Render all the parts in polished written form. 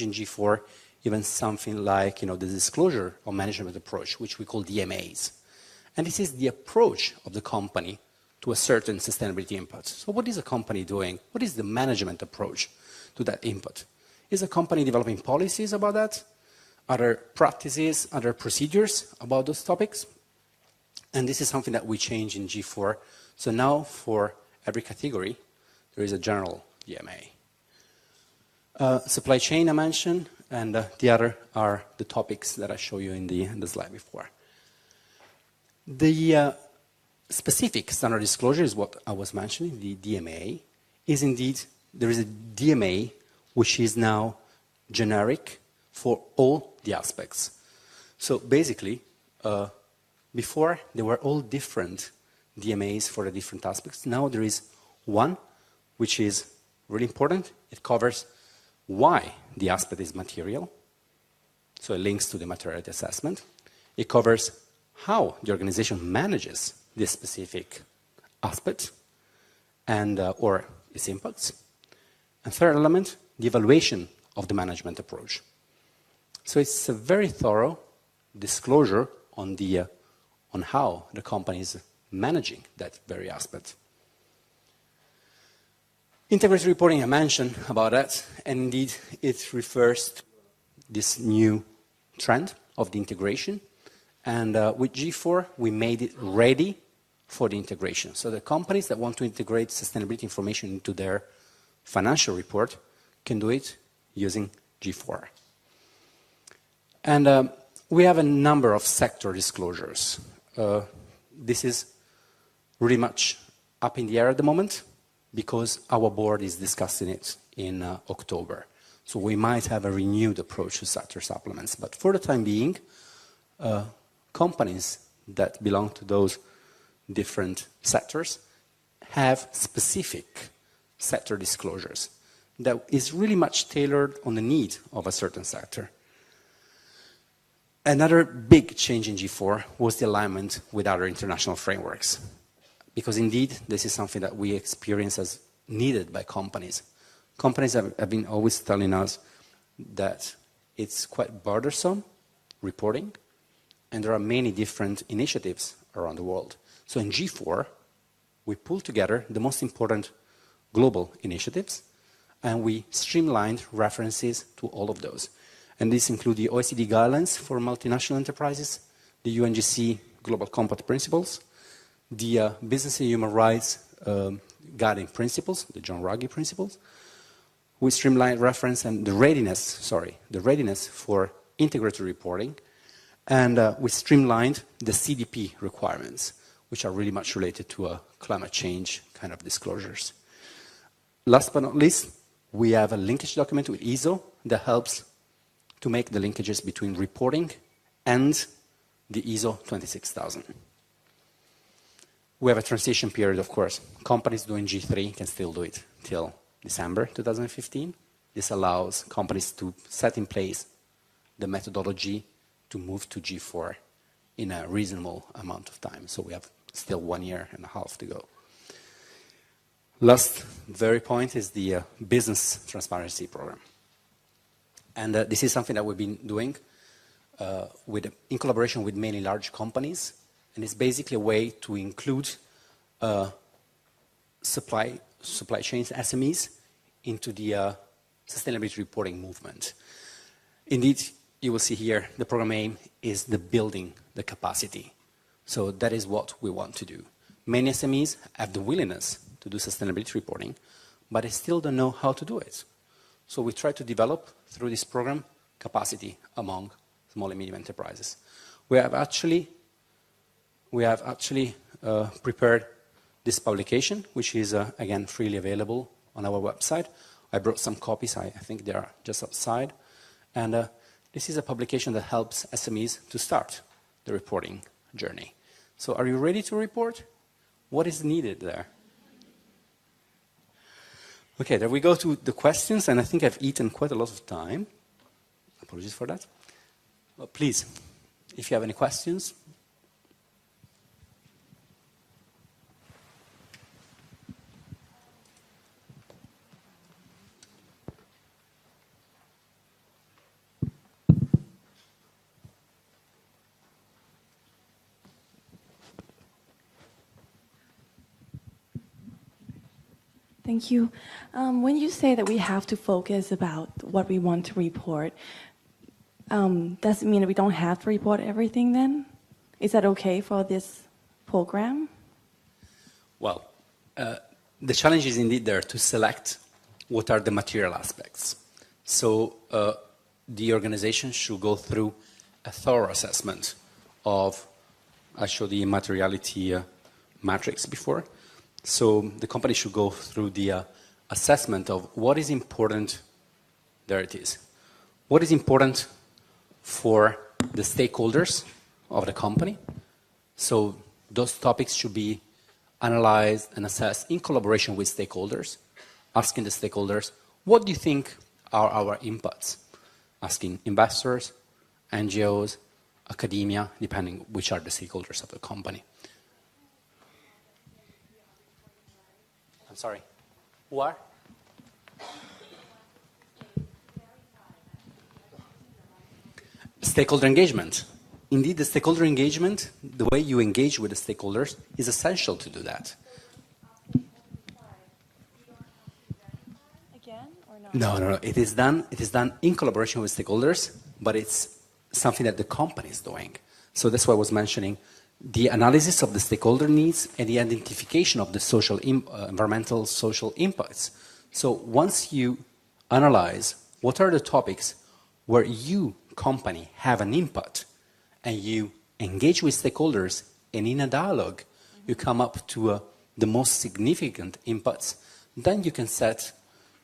in G4 even something like the disclosure or management approach, which we call DMAs. And this is the approach of the company to a certain sustainability input. So what is a company doing? What is the management approach to that input? Is a company developing policies about that? Are there practices, are there procedures about those topics? And this is something that we change in G4. So now for every category, there is a general DMA. Supply chain I mentioned, and the other are the topics that I showed you in the slide before. The specific standard disclosure is what I was mentioning, the DMA, is indeed, there is a DMA which is now generic for all the aspects. So basically, before there were all different DMAs for the different aspects. Now there is one which is really important. It covers why the aspect is material. So it links to the materiality assessment. It covers how the organization manages this specific aspect and or its impacts. And third element, the evaluation of the management approach. So it's a very thorough disclosure on how the company is managing that very aspect. Integrated reporting, I mentioned about that, and indeed it refers to this new trend of the integration. And with G4, we made it ready for the integration. So the companies that want to integrate sustainability information into their financial report can do it using G4. And we have a number of sector disclosures. This is really much up in the air at the moment, because our board is discussing it in October. So we might have a renewed approach to sector supplements. But for the time being, companies that belong to those different sectors have specific sector disclosures that is really much tailored on the need of a certain sector. Another big change in G4 was the alignment with other international frameworks. Because indeed, this is something that we experience as needed by companies. Companies have been always telling us that it's quite burdensome reporting, and there are many different initiatives around the world. So in G4, we pulled together the most important global initiatives, and we streamlined references to all of those. And these include the OECD guidelines for multinational enterprises, the UNGC Global Compact Principles, the Business and Human Rights Guiding Principles, the John Ruggie Principles. We streamlined reference and the readiness for integrated reporting, and we streamlined the CDP requirements, which are really much related to climate change kind of disclosures. Last but not least, we have a linkage document with ISO that helps to make the linkages between reporting and the ISO 26000. We have a transition period, of course. Companies doing G3 can still do it till December 2015. This allows companies to set in place the methodology to move to G4 in a reasonable amount of time. So we have still 1.5 years to go. Last very point is the business transparency program. And this is something that we've been doing in collaboration with many large companies. And it's basically a way to include supply chains, SMEs, into the sustainability reporting movement. Indeed, you will see here, the program aim is the building the capacity. So that is what we want to do. Many SMEs have the willingness to do sustainability reporting, but they still don't know how to do it. So we try to develop, through this program, capacity among small and medium enterprises. We have actually prepared this publication, which is, again, freely available on our website. I brought some copies. I think they are just outside. And this is a publication that helps SMEs to start the reporting journey. So are you ready to report? What is needed there? Okay, there we go to the questions, and I think I've eaten quite a lot of time. Apologies for that. Well, please, if you have any questions. Thank you. When you say that we have to focus about what we want to report, does it mean that we don't have to report everything then? Is that okay for this program? Well, the challenge is indeed there to select what are the material aspects. So the organization should go through a thorough assessment of, I showed the materiality matrix before. So the company should go through the assessment of what is important, there it is, what is important for the stakeholders of the company. So those topics should be analyzed and assessed in collaboration with stakeholders, asking the stakeholders, what do you think are our inputs? Asking investors, NGOs, academia, depending which are the stakeholders of the company. I'm sorry, who are? Stakeholder engagement. Indeed, the stakeholder engagement, the way you engage with the stakeholders is essential to do that. Again or not? No. It is done in collaboration with stakeholders, but it's something that the company is doing. So that's why I was mentioning the analysis of the stakeholder needs and the identification of the social, environmental, social impacts. So once you analyze what are the topics where you, company, have an input, and you engage with stakeholders, and in a dialogue, you come up to the most significant inputs, then you can set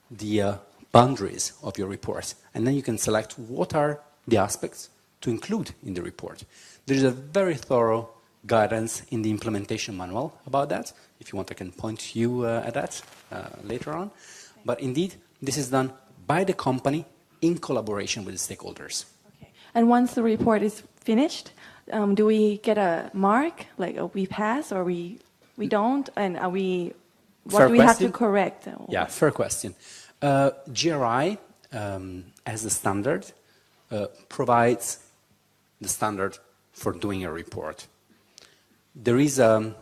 the boundaries of your report, and then you can select what are the aspects to include in the report. There is a very thorough guidance in the implementation manual about that. If you want, I can point you at that later on. But indeed, this is done by the company in collaboration with the stakeholders. Okay. And once the report is finished, do we get a mark, like we pass or we don't? And are we, what do we have to correct? Yeah, fair question. GRI, as a standard, provides the standard for doing a report. There is the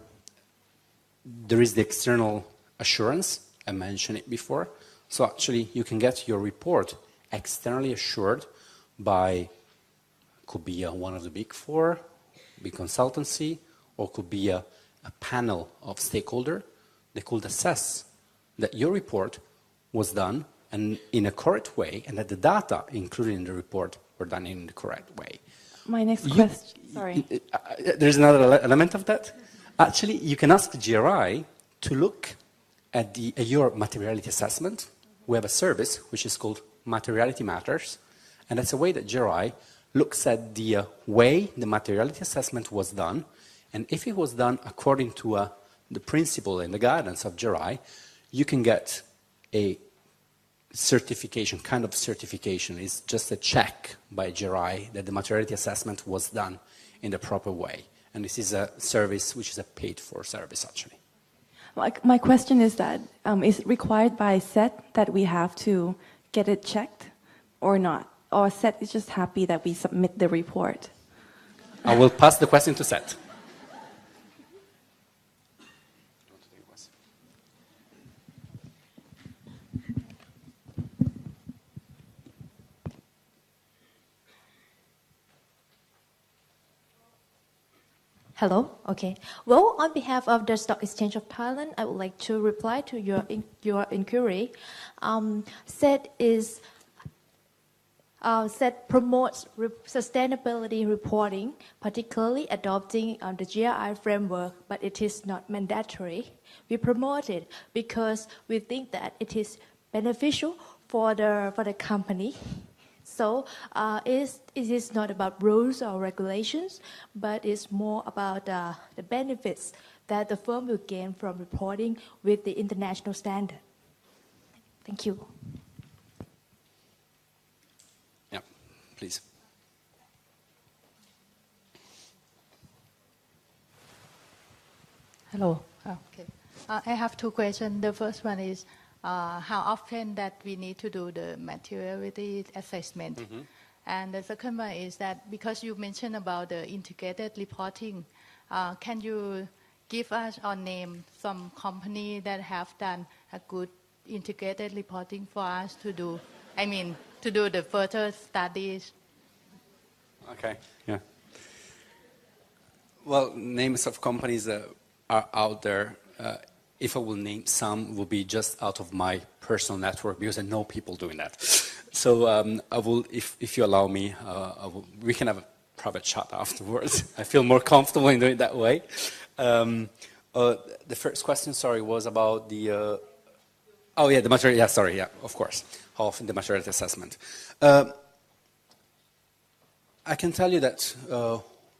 external assurance, I mentioned it before. So actually, you can get your report externally assured by, could be one of the big four, big consultancy, or could be a panel of stakeholders. They could assess that your report was done and in a correct way, and that the data included in the report were done in the correct way. My next question, sorry. There's another element of that. Actually, you can ask the GRI to look at your materiality assessment. We have a service which is called Materiality Matters, and that's a way that GRI looks at the way the materiality assessment was done, and if it was done according to the principle and the guidance of GRI, you can get a certification, kind of certification. It's just a check by GRI that the materiality assessment was done in the proper way. And this is a service which is a paid-for service, actually. My question is that, is it required by SET that we have to get it checked or not? Or SET is just happy that we submit the report? I will pass the question to SET. Hello. Okay. Well, on behalf of the Stock Exchange of Thailand, I would like to reply to your inquiry. SET promotes sustainability reporting, particularly adopting the GRI framework, but it is not mandatory. We promote it because we think that it is beneficial for the company. So it is not about rules or regulations, but it's more about the benefits that the firm will gain from reporting with the international standard. Thank you. Yeah, please. Hello. Okay. I have two questions. The first one is, how often that we need to do the materiality assessment. Mm-hmm. And the second one is that because you mentioned about the integrated reporting, can you give us or name some company that have done a good integrated reporting for us to do? I mean, to do the further studies. Okay, yeah. Well, names of companies that are out there, if I will name some, will be just out of my personal network because I know people doing that. So I will, if you allow me, we can have a private chat afterwards. I feel more comfortable in doing it that way. The first question, sorry, was about the... oh, yeah, the material, yeah, sorry, yeah, of course, of the materiality assessment. I can tell you that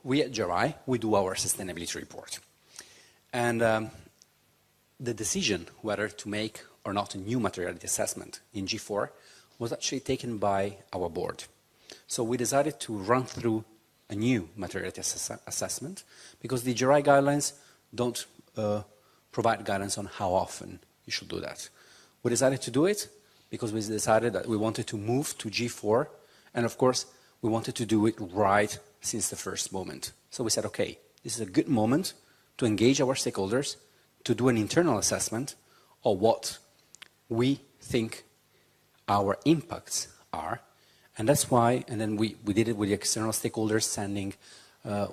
we at GRI, we do our sustainability report. And the decision whether to make or not a new materiality assessment in G4 was actually taken by our board. So we decided to run through a new materiality assessment because the GRI guidelines don't provide guidance on how often you should do that. We decided to do it because we decided that we wanted to move to G4, and of course, we wanted to do it right since the first moment. So we said, okay, this is a good moment to engage our stakeholders, to do an internal assessment of what we think our impacts are. And that's why, and then we did it with the external stakeholders sending,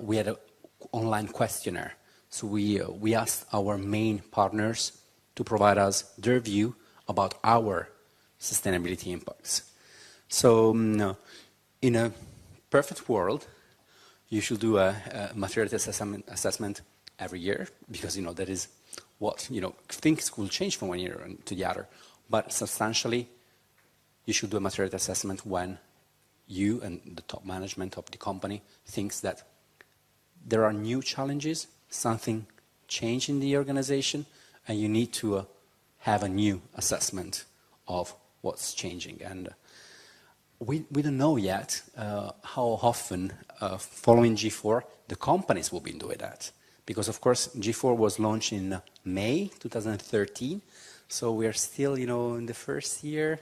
we had an online questionnaire. So we asked our main partners to provide us their view about our sustainability impacts. So in a perfect world, you should do a materiality assessment every year because, that is what, things will change from one year to the other. But substantially, you should do a materiality assessment when you and the top management of the company thinks that there are new challenges, something changed in the organization, and you need to have a new assessment of what's changing. And we don't know yet how often, following G4, the companies will be doing that. Because, of course, G4 was launched in May 2013, so we are still, in the first year,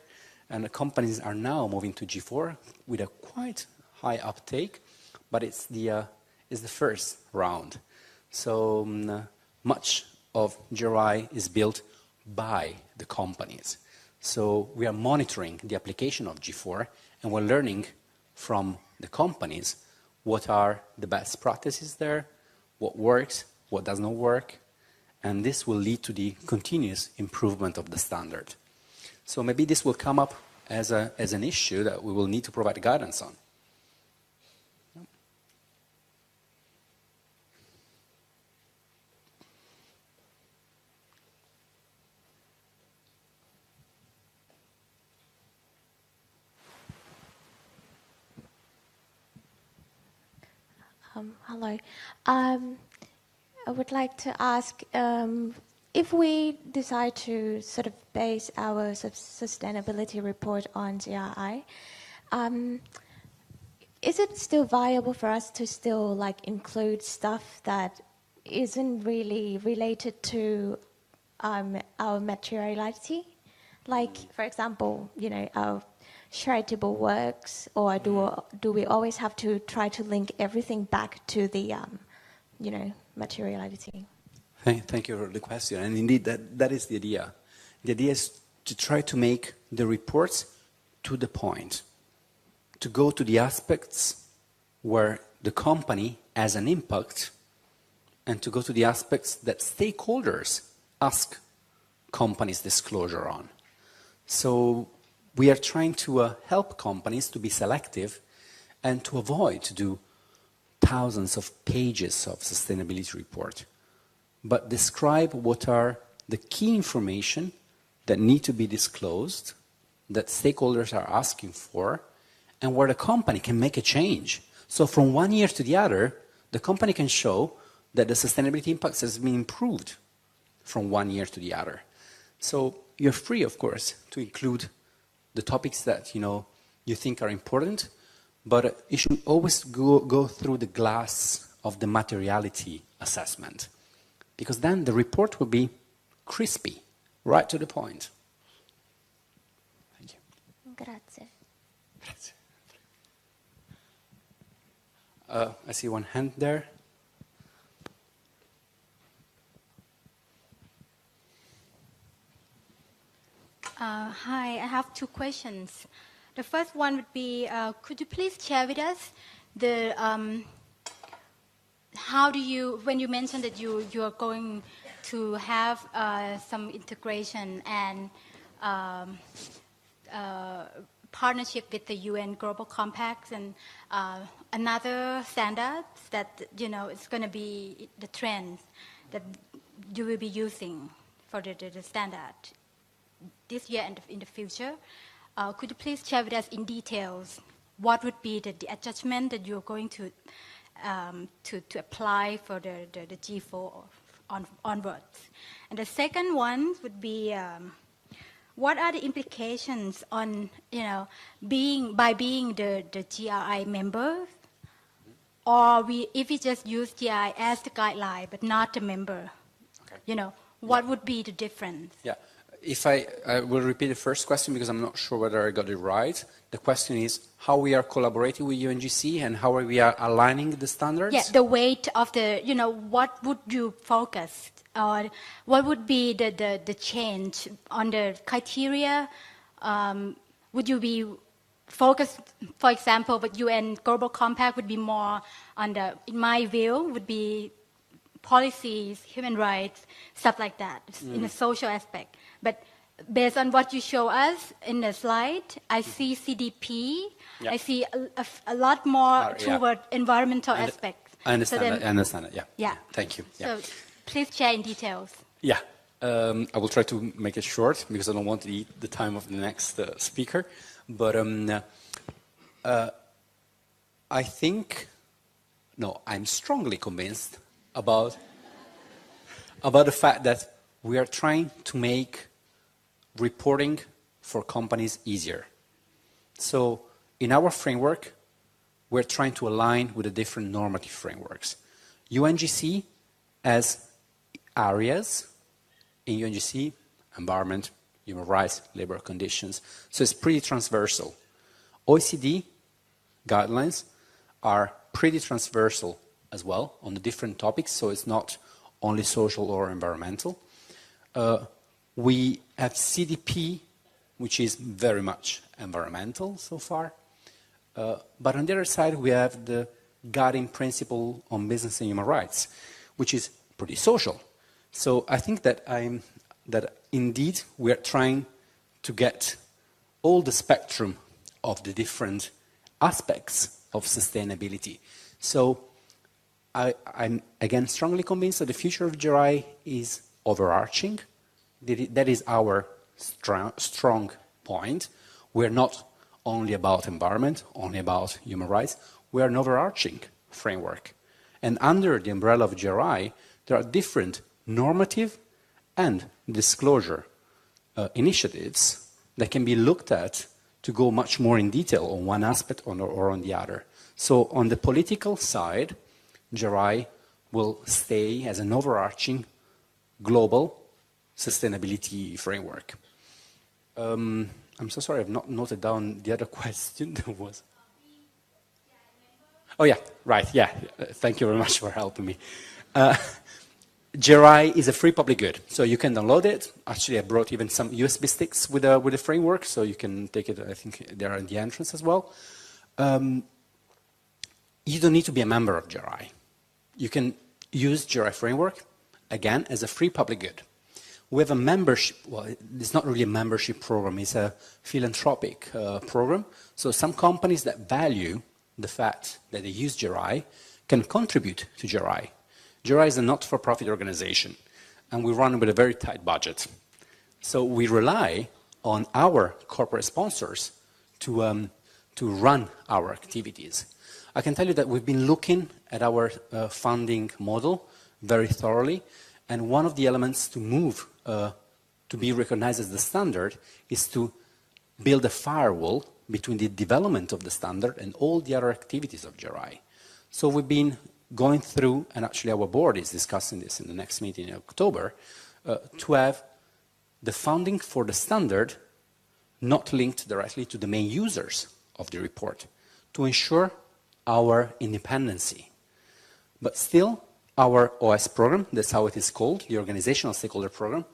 and the companies are now moving to G4 with a quite high uptake, but it's the first round. So much of GRI is built by the companies. So we are monitoring the application of G4, and we're learning from the companies what are the best practices there, what works, what does not work, and this will lead to the continuous improvement of the standard. So maybe this will come up as an issue that we will need to provide guidance on. Hello. I would like to ask, if we decide to sort of base our sustainability report on GRI, is it still viable for us to still include stuff that isn't really related to our materiality? Like, for example, our charitable works, or do we always have to try to link everything back to the, materiality? Thank you for the question. And indeed, that is the idea. The idea is to try to make the reports to the point, to go to the aspects where the company has an impact, and to go to the aspects that stakeholders ask companies disclosure on. So we are trying to help companies to be selective and to avoid to do thousands of pages of sustainability report, but describe what are the key information that need to be disclosed, that stakeholders are asking for, and where the company can make a change. So from one year to the other, the company can show that the sustainability impacts has been improved from one year to the other. So you're free, of course, to include the topics that you think are important, but you should always go through the glass of the materiality assessment, because then the report will be crispy, right to the point. Thank you. Grazie. Grazie. I see one hand there. questions. The first one would be, could you please share with us the how do you, when you mentioned that you are going to have some integration and partnership with the UN Global Compact and another standards that, you know, it's going to be the trends that you will be using for the standard this year and in the future. Could you please share with us in details what would be the adjustment that you're going to apply for the G4 onwards? And the second one would be, what are the implications on, you know, being the GRI member, or if we just use GRI as the guideline but not the member? Okay. You know, what would be the difference? Yeah. If I will repeat the first question because I'm not sure whether I got it right. The question is how we are collaborating with UNGC and how we are aligning the standards? Yeah, the weight of the, you know, what would you focus or what would be the change on the criteria? Would you be focused, for example, with UN Global Compact would be more on the, in my view, would be policies, human rights, stuff like that, in a social aspect. But based on what you show us in the slide, I see CDP, Yeah. I see a lot more Yeah. toward environmental aspects. I understand So then- that. I understand it. Yeah. Yeah. Thank you. Yeah. So please share in details. Yeah, I will try to make it short because I don't want to eat the time of the next speaker. But I think, no, I'm strongly convinced about the fact that we are trying to make reporting for companies easier. So in our framework, we're trying to align with the different normative frameworks. UNGC has areas in UNGC, environment, human rights, labor conditions. So it's pretty transversal. OECD guidelines are pretty transversal as well on the different topics, so it's not only social or environmental. We have CDP, which is very much environmental so far. But on the other side, we have the guiding principle on business and human rights, which is pretty social. So I think that indeed we are trying to get all the spectrum of the different aspects of sustainability. So I'm again strongly convinced that the future of GRI is overarching. That is our strong point. We're not only about environment, only about human rights. We are an overarching framework. And under the umbrella of GRI, there are different normative and disclosure initiatives that can be looked at to go much more in detail on one aspect or on the other. So on the political side, GRI will stay as an overarching global sustainability framework. I'm so sorry, I've not noted down the other question there was. Oh yeah, right, yeah. Thank you very much for helping me. GRI is a free public good, so you can download it. Actually, I brought even some USB sticks with the framework, so you can take it. I think they are in the entrance as well. You don't need to be a member of GRI. You can use GRI framework, again, as a free public good. We have a membership, well, it's not really a membership program, it's a philanthropic program. So some companies that value the fact that they use GRI can contribute to GRI. GRI is a not-for-profit organization, and we run with a very tight budget. So we rely on our corporate sponsors to run our activities. I can tell you that we've been looking at our funding model very thoroughly, and one of the elements to move to be recognized as the standard is to build a firewall between the development of the standard and all the other activities of GRI. So we've been going through, and actually our board is discussing this in the next meeting in October, to have the funding for the standard not linked directly to the main users of the report, to ensure our independency. But still, our OS program, that's how it is called, the Organizational Stakeholder Program,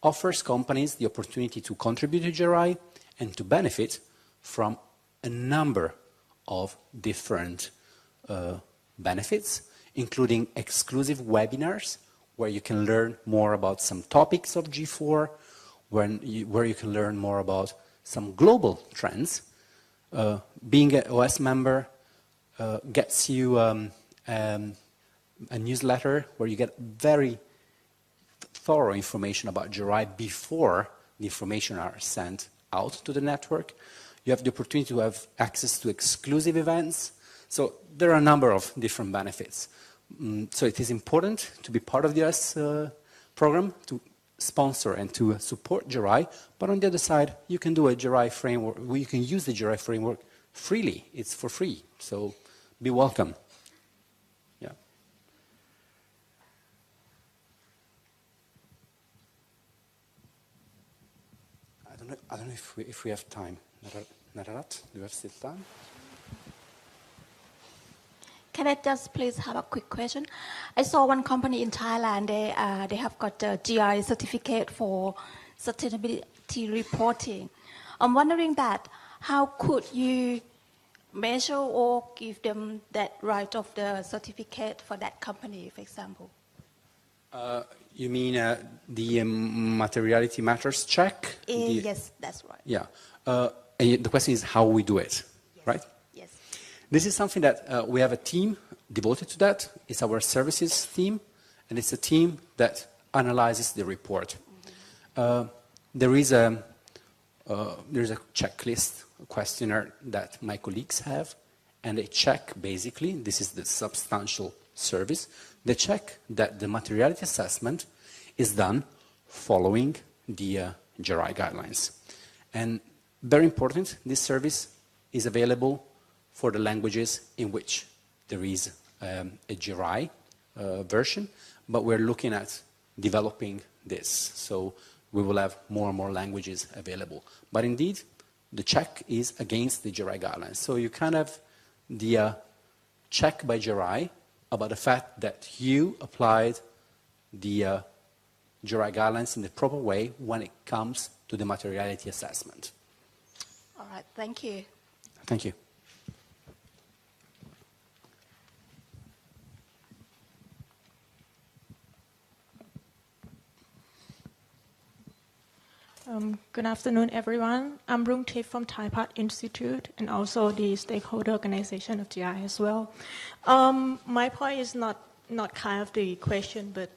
offers companies the opportunity to contribute to GRI and to benefit from a number of different benefits, including exclusive webinars where you can learn more about some topics of G4, where you can learn more about some global trends. Being an OS member gets you a newsletter where you get very thorough information about GRI before the information are sent out to the network. You have the opportunity to have access to exclusive events. So there are a number of different benefits. So it is important to be part of the OS program, to sponsor and to support GRI, but on the other side, you can do a GRI framework, you can use the GRI framework freely. It's for free, so be welcome. Yeah. I don't know if we have time. Nararat, do you have still time? Can I just please have a quick question? I saw one company in Thailand, they have got a GI certificate for sustainability reporting. I'm wondering that, how could you measure or give them that right of the certificate for that company, for example? You mean the materiality matters check? Yes, that's right. Yeah. And the question is how we do it, Yes. right? Yes. This is something that we have a team devoted to that. It's our services team, and it's a team that analyzes the report. There is a checklist, a questionnaire that my colleagues have, and they check basically, this is the substantial service, they check that the materiality assessment is done following the GRI guidelines. And very important, this service is available for the languages in which there is a GRI version, but we're looking at developing this. So we will have more and more languages available. But indeed, the check is against the GRI guidelines. So you kind of the check by GRI about the fact that you applied the GRI guidelines in the proper way when it comes to the materiality assessment. All right, thank you. Thank you. Good afternoon, everyone. I'm Rung Tip from Thai Part Institute and also the stakeholder organization of GI as well. My point is not kind of the question, but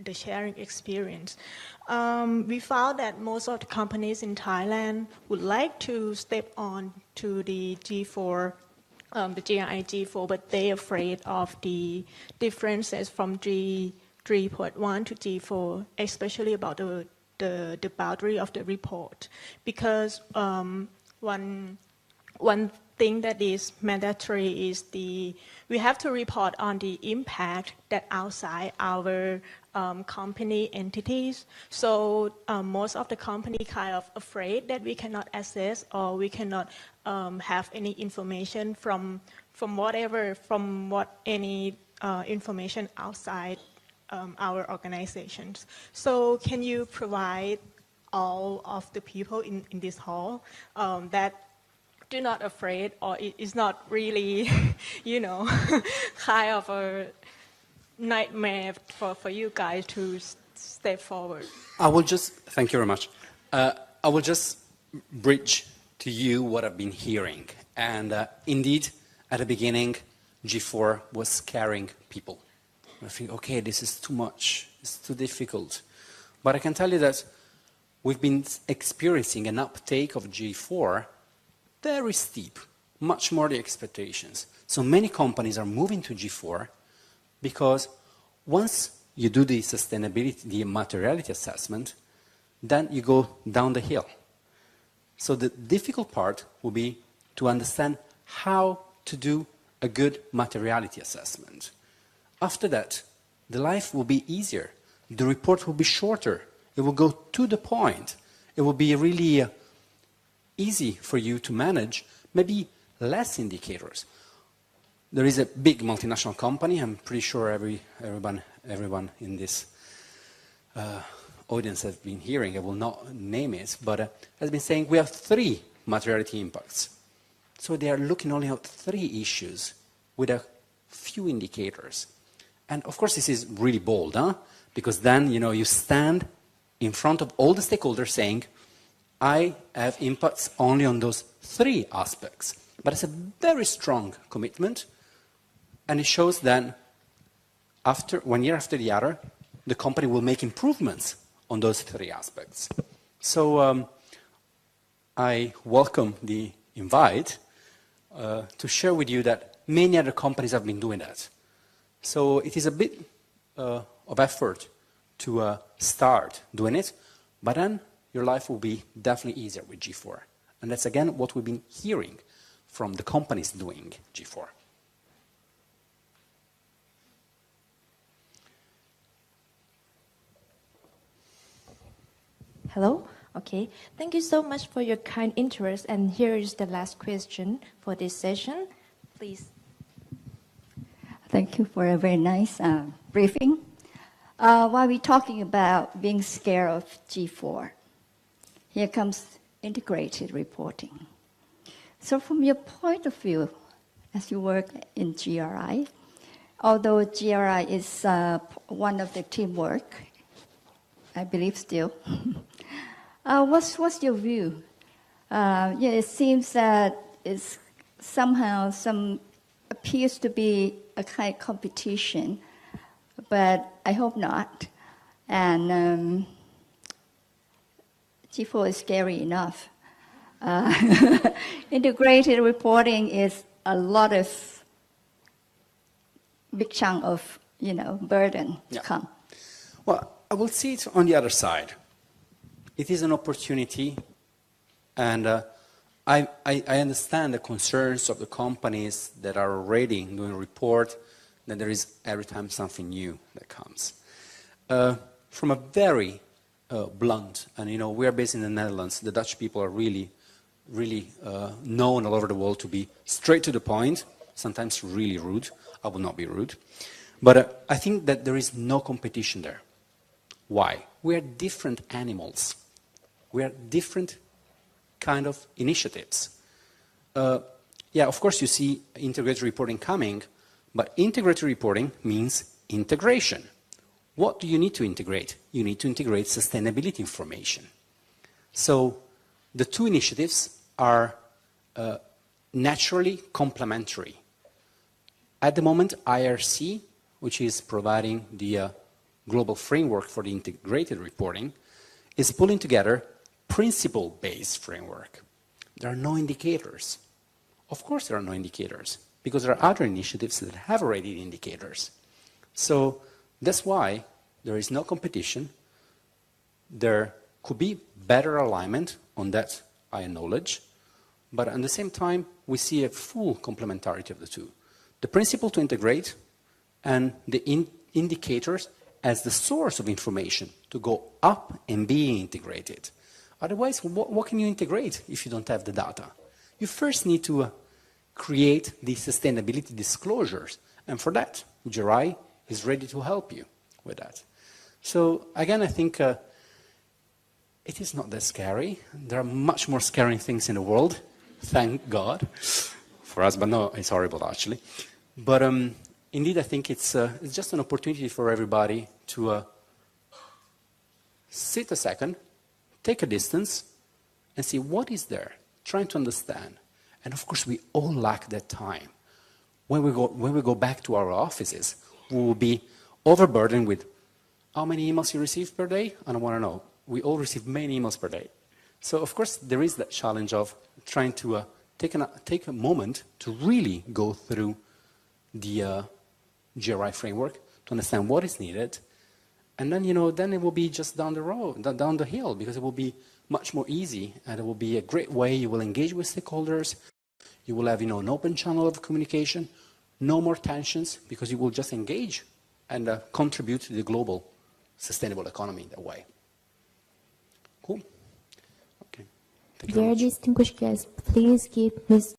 the sharing experience. We found that most of the companies in Thailand would like to step on to the G4, the GRI G4, but they're afraid of the differences from G3.1 to G4, especially about the boundary of the report, because one thing that is mandatory is we have to report on the impact that outside our company entities. So most of the company kind of afraid that we cannot access or we cannot have any information from any information outside our organizations. So can you provide all of the people in this hall that do not afraid, or it is not really, kind of a nightmare for you guys to step forward? Thank you very much. I will just bridge to you what I've been hearing. And indeed, at the beginning, G4 was scaring people. I think, okay, this is too much, it's too difficult. But I can tell you that we've been experiencing an uptake of G4 very steep, much more than expectations. So many companies are moving to G4 because once you do the sustainability, the materiality assessment, then you go down the hill. So the difficult part will be to understand how to do a good materiality assessment. After that, the life will be easier. The report will be shorter. It will go to the point. It will be really easy for you to manage, maybe less indicators. There is a big multinational company, I'm pretty sure everyone in this audience has been hearing, I will not name it, but has been saying we have 3 materiality impacts. So they are looking only at 3 issues with a few indicators. And of course, this is really bold, huh? Because then, you stand in front of all the stakeholders saying, I have impacts only on those 3 aspects. But it's a very strong commitment, and it shows that one year after the other, the company will make improvements on those 3 aspects. So I welcome the invite to share with you that many other companies have been doing that. So it is a bit of effort to start doing it, but then your life will be definitely easier with G4. And that's, again, what we've been hearing from the companies doing G4. Hello? Okay. Thank you so much for your kind interest. And here is the last question for this session. Please. Thank you for a very nice briefing. While we're talking about being scared of G4, here comes integrated reporting. So from your point of view, as you work in GRI, although GRI is one of the teamwork, I believe still, what's your view? It seems that it's somehow appears to be a kind of competition, but I hope not. And G4 is scary enough. Integrated reporting is a lot of big chunk of burden to come. Well, I will see it on the other side. It is an opportunity, and I understand the concerns of the companies that are already doing report, that there is every time something new that comes. From a very blunt, and we are based in the Netherlands, the Dutch people are really known all over the world to be straight to the point, sometimes really rude. I will not be rude. But I think that there is no competition there. Why? We are different animals. We are different kind of initiatives. Yeah, of course you see integrated reporting coming, but integrated reporting means integration. What do you need to integrate? You need to integrate sustainability information. So the 2 initiatives are naturally complementary. At the moment, IRC, which is providing the global framework for the integrated reporting, is pulling together principle-based framework. There are no indicators. Of course there are no indicators, because there are other initiatives that have already indicators. So that's why there is no competition. There could be better alignment on that, I acknowledge, but at the same time, we see a full complementarity of the 2. The principle to integrate and the indicators as the source of information to go up and be integrated. Otherwise, what can you integrate if you don't have the data? You first need to create the sustainability disclosures, and for that, GRI is ready to help you with that. So again, I think it is not that scary. There are much more scary things in the world, thank God, for us, but no, it's horrible actually. But indeed, I think it's just an opportunity for everybody to sit a second, take a distance, and see what is there, trying to understand. And of course, we all lack that time. When we go back to our offices, we will be overburdened with how many emails you receive per day? I don't want to know. We all receive many emails per day. So of course, there is that challenge of trying to take a moment to really go through the GRI framework to understand what is needed. And then, then it will be just down the road, down the hill, because it will be much more easy, and it will be a great way. You will engage with stakeholders. You will have, an open channel of communication, no more tensions, because you will just engage and contribute to the global sustainable economy that way. Cool. Okay. Thank you very much. Dear distinguished guests, please keep Ms.